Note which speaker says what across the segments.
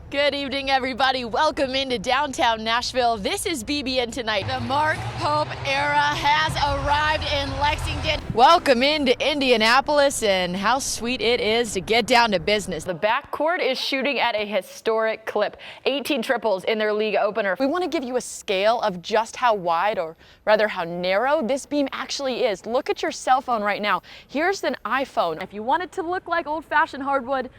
Speaker 1: Good evening, everybody. Welcome into downtown Nashville. This is BBN Tonight. The Mark Pope era has arrived in Lexington. Welcome into Indianapolis, and how sweet it is to get down to business. The backcourt is shooting at a historic clip, 18 triples in their league opener. We want to give you a scale of just how wide, or rather how narrow, this beam actually is. Look at your cell phone right now. Here's an iPhone. If you want it to look like old-fashioned hardwood,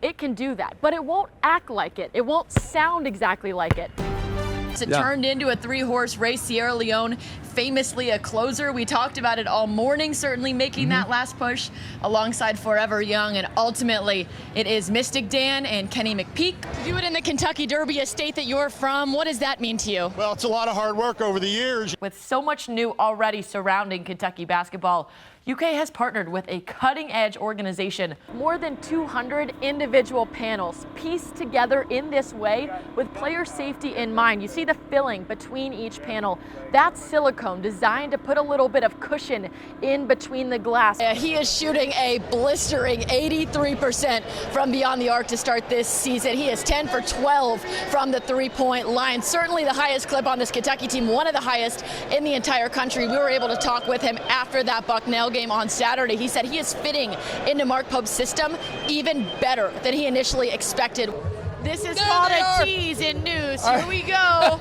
Speaker 1: it can do that, but it won't act like it. It won't sound exactly like it. It turned into a three-horse race. Sierra Leone, famously a closer. We talked about it all morning, certainly making that last push alongside Forever Young. And ultimately, it is Mystic Dan and Kenny McPeak. To do it in the Kentucky Derby, a state that you're from, what does that mean to you?
Speaker 2: Well, it's a lot of hard work over the years.
Speaker 1: With so much new already surrounding Kentucky basketball, UK has partnered with a cutting-edge organization. More than 200 individual panels pieced together in this way with player safety in mind. You see the filling between each panel. That's silicone designed to put a little bit of cushion in between the glass. He is shooting a blistering 83% from beyond the arc to start this season. He is 10 for 12 from the three-point line. Certainly the highest clip on this Kentucky team, one of the highest in the entire country. We were able to talk with him after that Bucknell game on Saturday. He said he is fitting into Mark Pope's system even better than he initially expected. This is called a tease in news. Here we go.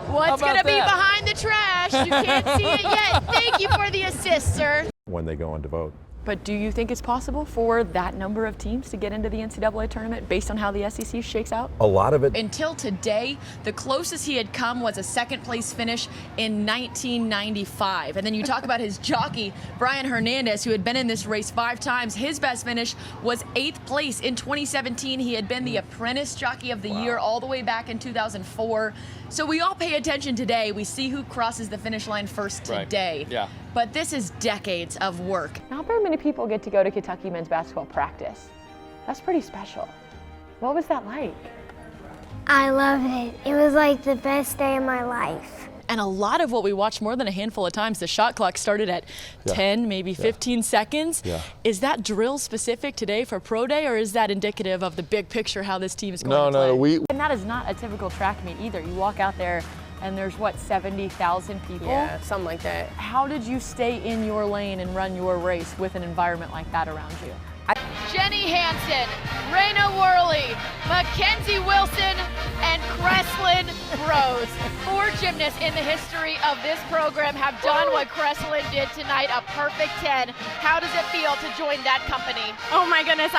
Speaker 1: What's going to be behind the trash? You can't see it yet. Thank you for the assist, sir.
Speaker 3: When they go on to vote.
Speaker 1: But do you think it's possible for that number of teams to get into the NCAA tournament based on how the SEC shakes out?
Speaker 3: A lot of it.
Speaker 1: Until today, the closest he had come was a second place finish in 1995. And then you talk about his jockey, Brian Hernandez, who had been in this race 5 times. His best finish was 8th place in 2017. He had been the apprentice jockey of the year all the way back in 2004. So we all pay attention today. We see who crosses the finish line first today.
Speaker 4: Right. Yeah.
Speaker 1: But this is decades of work. Not very many people get to go to Kentucky men's basketball practice. That's pretty special. What was that like?
Speaker 5: I loved it. It was like the best day of my life.
Speaker 1: And a lot of what we watched more than a handful of times, the shot clock started at 10, maybe 15 seconds.
Speaker 3: Yeah.
Speaker 1: Is that drill specific today for Pro Day, or is that indicative of the big picture, how this team is going to play? And that is not a typical track meet either. You walk out there and there's, what, 70,000 people?
Speaker 6: Yeah, something like that.
Speaker 1: How did you stay in your lane and run your race with an environment like that around you? Jenny Hansen, Raina Worley, Mackenzie Wilson, and Kreslin Rose. 4 gymnasts in the history of this program have done what Kreslin did tonight, a perfect 10. How does it feel to join that company?
Speaker 6: Oh my goodness.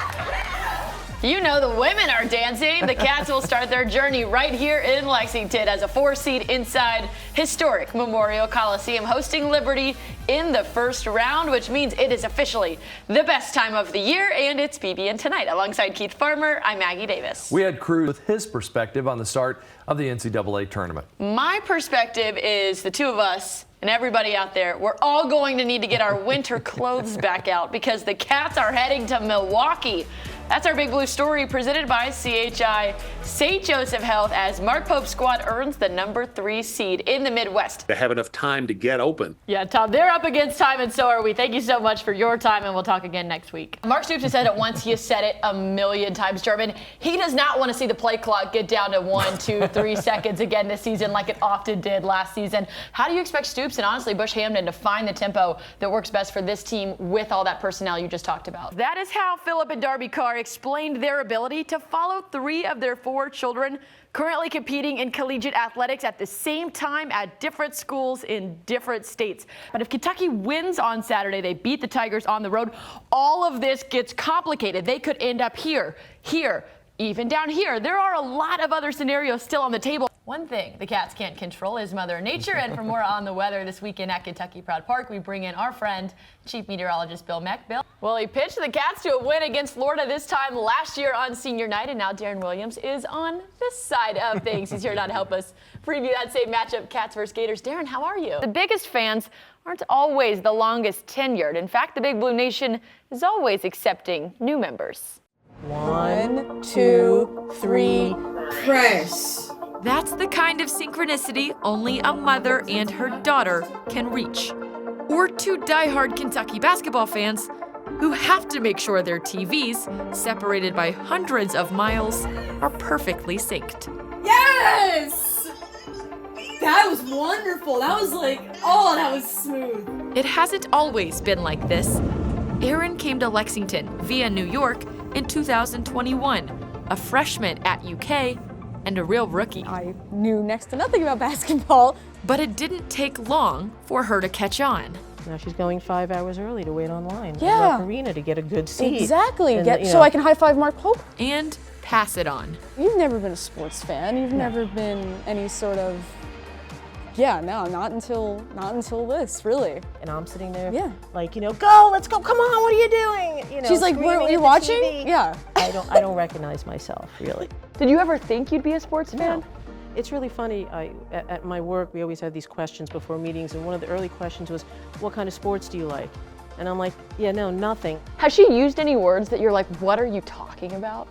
Speaker 1: You know the women are dancing. The Cats will start their journey right here in Lexington as a 4 seed inside historic Memorial Coliseum, hosting Liberty in the first round, which means it is officially the best time of the year, and it's BBN Tonight. Alongside Keith Farmer, I'm Maggie Davis.
Speaker 4: We had Cruz with his perspective on the start of the NCAA tournament.
Speaker 1: My perspective is the two of us and everybody out there, we're all going to need to get our winter clothes back out because the Cats are heading to Milwaukee. That's our Big Blue story presented by CHI St. Joseph Health as Mark Pope's squad earns the number 3 seed in the Midwest.
Speaker 7: To have enough time to get open.
Speaker 1: Yeah, Tom, they're up against time, and so are we. Thank you so much for your time, and we'll talk again next week. Mark Stoops has said it once. He has said it a million times, German. He does not want to see the play clock get down to 1, 2, 3 seconds again this season like it often did last season. How do you expect Stoops and honestly Bush Hamden to find the tempo that works best for this team with all that personnel you just talked about? That is how Philip and Darby Carr explained their ability to follow 3 of their 4 children currently competing in collegiate athletics at the same time at different schools in different states. But if Kentucky wins on Saturday, they beat the Tigers on the road, all of this gets complicated. They could end up here, even down here. There are a lot of other scenarios still on the table. One thing the Cats can't control is Mother Nature, and for more on the weather this weekend at Kentucky Proud Park, we bring in our friend, Chief Meteorologist Bill Meck. Bill, well, he pitched the Cats to a win against Florida this time last year on senior night, and now Darren Williams is on this side of things. He's here now to help us preview that same matchup, Cats versus Gators. Darren, how are you? The biggest fans aren't always the longest tenured. In fact, the Big Blue Nation is always accepting new members.
Speaker 6: 1, 2, 3, press.
Speaker 1: That's the kind of synchronicity only a mother and her daughter can reach. Or to diehard Kentucky basketball fans, who have to make sure their TVs, separated by hundreds of miles, are perfectly synced.
Speaker 6: Yes! That was wonderful. That was like, oh, that was smooth.
Speaker 1: It hasn't always been like this. Aaron came to Lexington via New York in 2021, a freshman at UK and a real rookie.
Speaker 3: I knew next to nothing about basketball.
Speaker 1: But it didn't take long for her to catch on.
Speaker 8: Now she's going 5 hours early to wait online at
Speaker 3: Yeah.
Speaker 8: Rec Arena to get a good seat.
Speaker 3: Exactly.
Speaker 8: And,
Speaker 3: So I can high five Mark Pope.
Speaker 1: And pass it on.
Speaker 3: You've never been a sports fan. You've never been any sort of, not until this, really.
Speaker 8: And I'm sitting there,
Speaker 3: Yeah.
Speaker 8: like, go, let's go, come on, what are you doing?
Speaker 3: She's like,
Speaker 8: screaming
Speaker 3: were
Speaker 8: at
Speaker 3: you
Speaker 8: the
Speaker 3: watching?
Speaker 8: TV.
Speaker 3: Yeah.
Speaker 8: I don't recognize myself, really.
Speaker 9: Did you ever think you'd be a sports fan?
Speaker 8: No. It's really funny. At my work, we always have these questions before meetings, and one of the early questions was, what kind of sports do you like? And I'm like, nothing.
Speaker 9: Has she used any words that you're like, what are you talking about?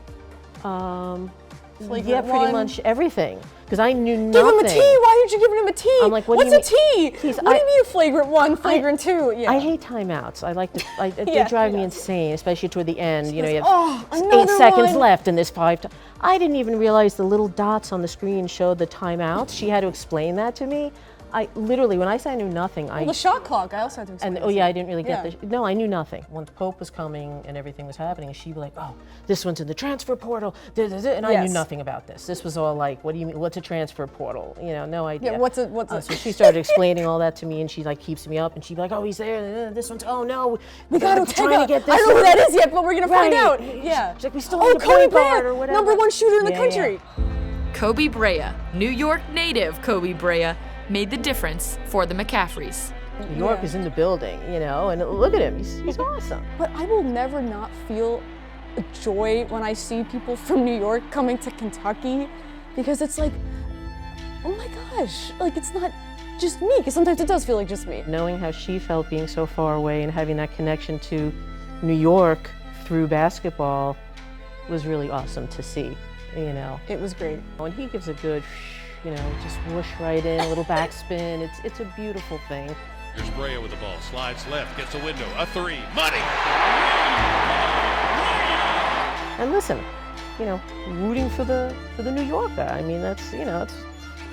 Speaker 8: Yeah, pretty
Speaker 3: one.
Speaker 8: much everything. Because I knew nothing.
Speaker 3: Give him a T. Why aren't you giving him a T?
Speaker 8: I'm like, what do
Speaker 3: What's
Speaker 8: you
Speaker 3: a
Speaker 8: mean?
Speaker 3: T?
Speaker 8: He's-
Speaker 3: What do you mean a flagrant one, flagrant two? Yeah.
Speaker 8: I hate timeouts. I like to. They
Speaker 3: Yeah,
Speaker 8: drive
Speaker 3: she
Speaker 8: me
Speaker 3: does.
Speaker 8: insane, especially toward the end. You have
Speaker 3: "Oh,
Speaker 8: 8
Speaker 3: another
Speaker 8: seconds
Speaker 3: one."
Speaker 8: left, and there's 5. I didn't even realize the little dots on the screen showed the timeouts. She had to explain that to me. I literally, when I said I knew nothing,
Speaker 3: the shot clock. I also had to explain.
Speaker 8: and I didn't really get
Speaker 3: Yeah.
Speaker 8: the. No, I knew nothing. When Pope was coming and everything was happening, she'd be like, "Oh, this one's in the transfer portal," and I knew
Speaker 3: Yes.
Speaker 8: nothing about this. This was all like, "What do you mean? What's a transfer portal?" No idea.
Speaker 3: Yeah, what's a
Speaker 8: So she started explaining all that to me, and she like keeps me up, and she'd be like, "Oh, he's there. This one's. Oh no,
Speaker 3: We got
Speaker 8: we're
Speaker 3: Ortega.
Speaker 8: trying to get this
Speaker 3: I don't know who
Speaker 8: one."
Speaker 3: that is yet, but we're gonna find
Speaker 8: Right.
Speaker 3: out. Yeah.
Speaker 8: She's like, "We still
Speaker 3: Oh,
Speaker 8: need a
Speaker 3: Koby
Speaker 8: point guard
Speaker 3: Brea,
Speaker 8: or whatever."
Speaker 3: #1 shooter in the
Speaker 8: Yeah,
Speaker 3: country.
Speaker 1: Koby Brea, New York native Koby Brea, made the difference for the McCaffreys.
Speaker 8: New York is in the building, and look at him. He's awesome.
Speaker 3: But I will never not feel joy when I see people from New York coming to Kentucky, because it's like, oh my gosh, like it's not just me, because sometimes it does feel like just me.
Speaker 8: Knowing how she felt being so far away and having that connection to New York through basketball was really awesome to see,
Speaker 3: It was great.
Speaker 8: When he gives a good, just whoosh right in, a little backspin, it's a beautiful thing.
Speaker 2: Here's Brea with the ball. Slides left, gets a window. A 3. Money!
Speaker 8: And listen, rooting for the New Yorker. I mean, that's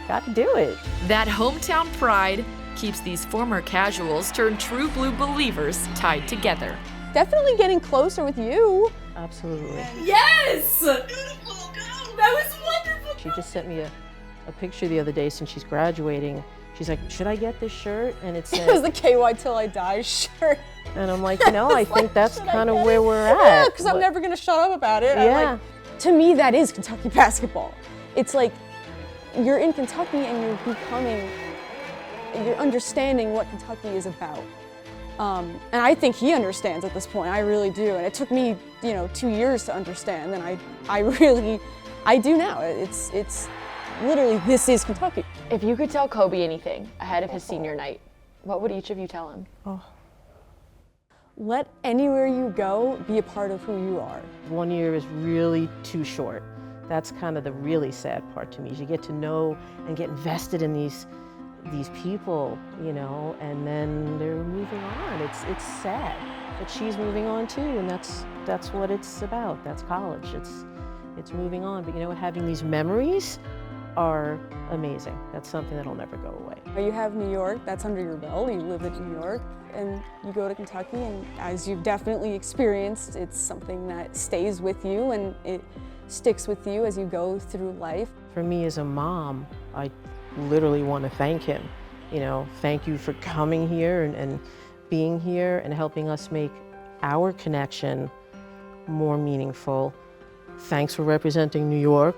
Speaker 8: got to do it.
Speaker 1: That hometown pride keeps these former casuals turned true blue believers tied together.
Speaker 3: Definitely getting closer with you.
Speaker 8: Absolutely.
Speaker 6: Yes! Beautiful. Go. That was wonderful.
Speaker 8: She just sent me a picture the other day since she's graduating. She's like, should I get this shirt? And it
Speaker 3: It was
Speaker 8: says,
Speaker 3: the KY Till I Die shirt.
Speaker 8: and I'm like, I think that's
Speaker 3: should I
Speaker 8: kind of
Speaker 3: get
Speaker 8: where
Speaker 3: it?
Speaker 8: we're at.
Speaker 3: Yeah, because I'm
Speaker 8: But-
Speaker 3: never gonna shut up about it. I'm
Speaker 8: Yeah.
Speaker 3: like, to me, that is Kentucky basketball. It's like you're in Kentucky and you're understanding what Kentucky is about. And I think he understands at this point. I really do. And it took me, 2 years to understand. And I do now. It's literally, this is Kentucky.
Speaker 9: If you could tell Kobe anything ahead of his senior night, what would each of you tell him?
Speaker 3: Let anywhere you go be a part of who you are.
Speaker 8: 1 year is really too short. That's kind of the really sad part to me. Is you get to know and get invested in these people, and then they're moving on. It's sad, but she's moving on too, and that's what it's about. That's college. It's moving on. But having these memories are amazing. That's something that'll never go away.
Speaker 3: You have New York, that's under your belt. You live in New York, and you go to Kentucky, and as you've definitely experienced, it's something that stays with you, and it sticks with you as you go through life.
Speaker 8: For me as a mom, I literally want to thank him. Thank you for coming here and being here and helping us make our connection more meaningful. Thanks for representing New York.